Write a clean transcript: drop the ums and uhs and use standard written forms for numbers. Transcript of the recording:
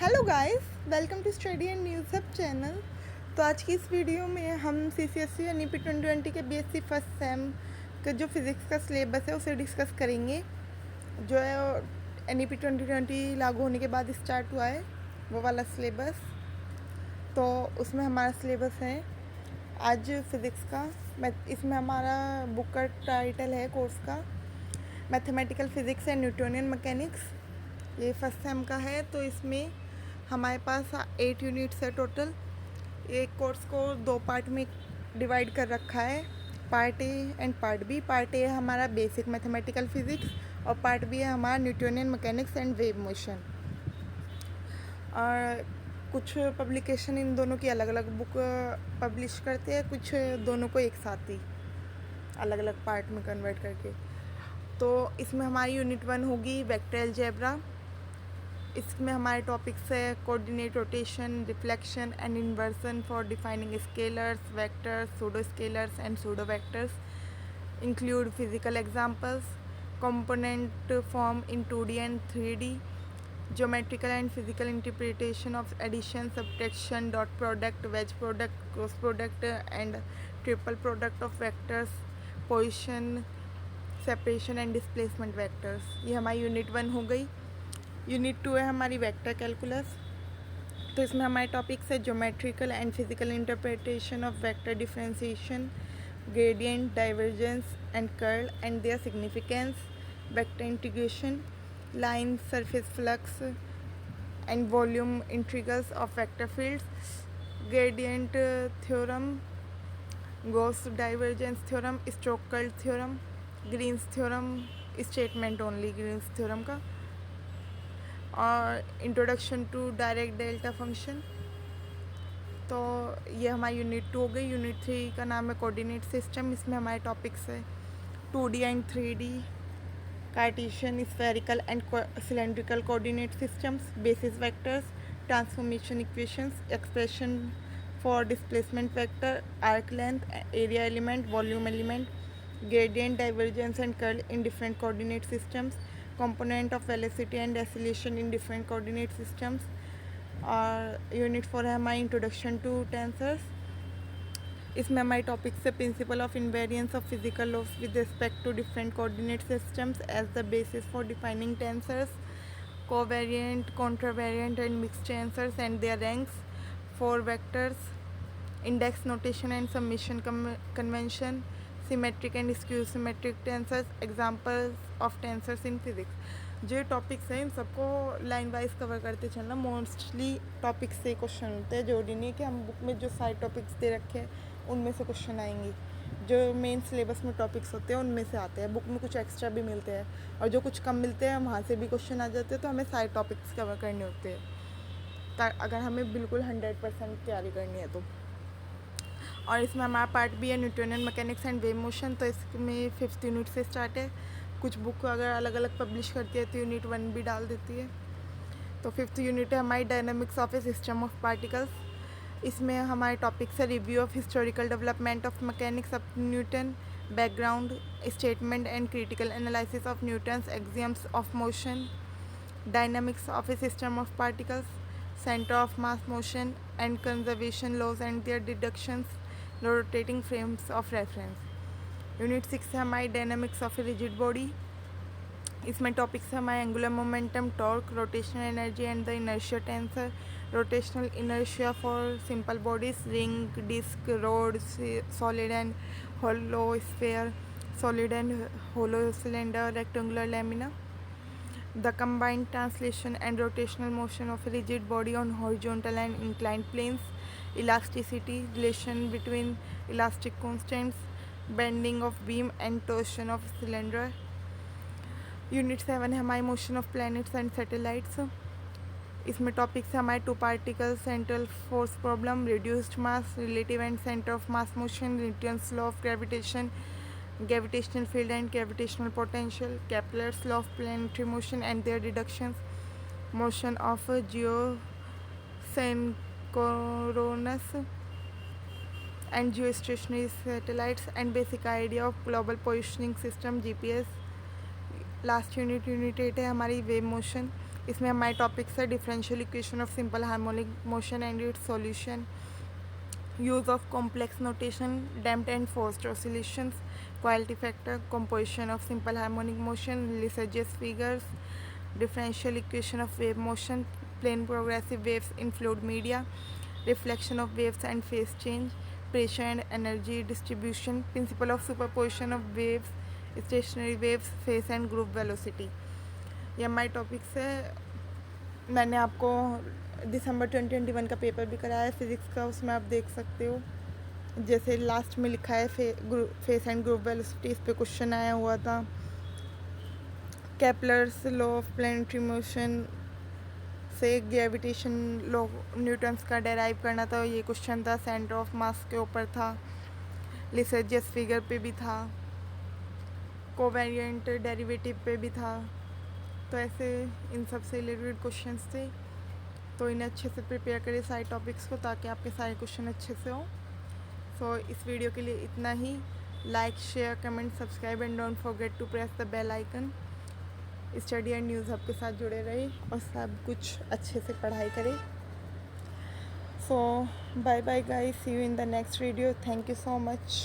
Hello guys, welcome to study and news hub channel. तो आज की इस वीडियो में हम CCSE यानी NEP 2020 के BSc फर्स्ट सेम का जो फिज़िक्स का सिलेबस है उसे डिस्कस करेंगे। जो है NEP 2020 लागू होने के बाद स्टार्ट हुआ है वो वाला सिलेबस। तो उसमें हमारा सिलेबस है आज फिज़िक्स का। इसमें हमारा बुक का टाइटल है कोर्स का mathematical physics and Newtonian mechanics. ये फर्स्ट सेम का है। तो इसमें हमारे पास 8 यूनिट्स है टोटल। एक कोर्स को 2 पार्ट में डिवाइड कर रखा है, part A and part B. Part A है हमारा बेसिक मैथमेटिकल फिज़िक्स और पार्ट बी है हमारा Newtonian mechanics and wave motion. और कुछ पब्लिकेशन इन दोनों की अलग अलग बुक पब्लिश करते हैं, कुछ दोनों को एक साथ ही अलग अलग पार्ट में कन्वर्ट करके। तो इसमें हमारी यूनिट 1 होगी वेक्टर अलजेब्रा। इसमें हमारे टॉपिक्स है coordinate rotation, reflection and inversion for defining scalars, vectors, pseudo scalars and pseudo vectors, include physical examples, component form in 2D and 3D, geometrical and physical interpretation of addition, subtraction, dot product, wedge product, cross product and triple product of vectors, position, separation and displacement vectors. ये हमारी unit 1 हो गई। Unit 2 है हमारी vector calculus. तो इसमें हमारे topics है geometrical and physical interpretation of vector differentiation, gradient, divergence and curl and their significance, vector integration, line surface flux and volume integrals of vector fields, gradient theorem, Gauss divergence theorem, Stokes theorem, Green's theorem, statement only Green's theorem का, और introduction to direct delta function. तो ये हमारी unit 2 हो गई। Unit 3 का नाम है कोऑर्डिनेट सिस्टम। इसमें हमारे टॉपिक्स है 2D and 3D, Cartesian, spherical and cylindrical coordinate systems, basis vectors, transformation equations, expression for displacement vector, arc length, area element, volume element, gradient, divergence and curl in different coordinate systems, component of velocity and acceleration in different coordinate systems। और unit 4 है हमारी introduction to tensors. इसमें हमारे topic से principle of invariance of physical laws with respect to different coordinate systems as the basis for defining tensors, covariant, contravariant and mixed tensors and their ranks, for vectors, index notation and submission convention, symmetric and skew symmetric tensors, examples of tensors in physics. जो topics हैं इन सबको line wise cover करते चलना। Mostly topics से question होते हैं, जरूरी नहीं कि हम बुक में जो सारे टॉपिक्स दे रखे हैं उनमें से क्वेश्चन आएंगे। जो मेन सिलेबस में टॉपिक्स होते हैं उनमें से आते हैं। बुक में कुछ एक्स्ट्रा भी मिलते हैं और जो कुछ कम मिलते हैं वहाँ से भी क्वेश्चन आ जाते हैं। तो हमें सारे टॉपिक्स कवर करने होते हैं अगर हमें बिल्कुल 100% तैयारी करनी है तो। और इसमें हमारा पार्ट भी है Newtonian mechanics and wave motion. तो इसमें 5th यूनिट से स्टार्ट है। कुछ बुक अगर अलग अलग पब्लिश करती है तो यूनिट 1 भी डाल देती है। तो 5th यूनिट है हमारी dynamics of a system of particles. इसमें हमारे टॉपिक्स है review of historical development of mechanics of Newton, background, statement and critical analysis of Newton's axioms of motion, dynamics of a system of particles, centre of mass motion and conservation laws and their deductions, rotating frames of reference. Unit 6 है हमारी dynamics of a rigid body. इसमें topics है हमारे angular momentum, torque, rotational energy and the inertia tensor, rotational inertia for simple bodies, ring, disc, rod, solid and hollow sphere, solid and hollow cylinder, rectangular lamina, the combined translation and rotational motion of a rigid body on horizontal and inclined planes, elasticity, relation between elastic constants, bending of beam and torsion of cylinder। Unit 7 है हमारी motion of planets and satellites. इसमें topics है हमारे two particle central force problem, reduced mass, relative and centre of mass motion, Newton's law of gravitation, gravitational field and gravitational potential, Kepler's law of planetary motion and their deductions, motion of geosynchronous and geostationary satellites and basic idea of global positioning system GPS। Last unit 8 है हमारी wave motion. इसमें हमारे topics है differential equation of simple harmonic motion and it's solution, use of complex notation, damped and forced oscillations, quality factor, composition of simple harmonic motion, Lysage's figures, differential equation of wave motion, plane progressive waves in fluid media, reflection of waves and phase change, pressure and energy distribution, principle of superposition of waves, stationary waves, phase and group velocity. ये हमारे topics है। मैंने आपको दिसंबर 2021 का paper भी कराया है physics का, उसमें आप देख सकते हो। जैसे लास्ट में लिखा है फेस एंड ग्रुप वेलोसिटी, इस पे क्वेश्चन आया हुआ था। Kepler's law of planetary motion से ग्रेविटेशन लॉ न्यूटन्स का डेराइव करना था, ये क्वेश्चन था। सेंटर ऑफ मास के ऊपर था। लिसेजियस फिगर पे भी था। कोवेरिएंट डेरिवेटिव पे भी था। तो ऐसे इन सब से रिलेटेड क्वेश्चंस थे, तो इन्हें अच्छे से प्रिपेयर करिए सारे टॉपिक्स को, ताकि आपके सारे क्वेश्चन अच्छे से हों। सो इस वीडियो के लिए इतना ही। Like, share, comment, subscribe and don't forget to press the bell icon. Study and news आपके साथ जुड़े रहे और सब कुछ अच्छे से पढ़ाई करें। So bye bye guys, see you in the next video. Thank you so much.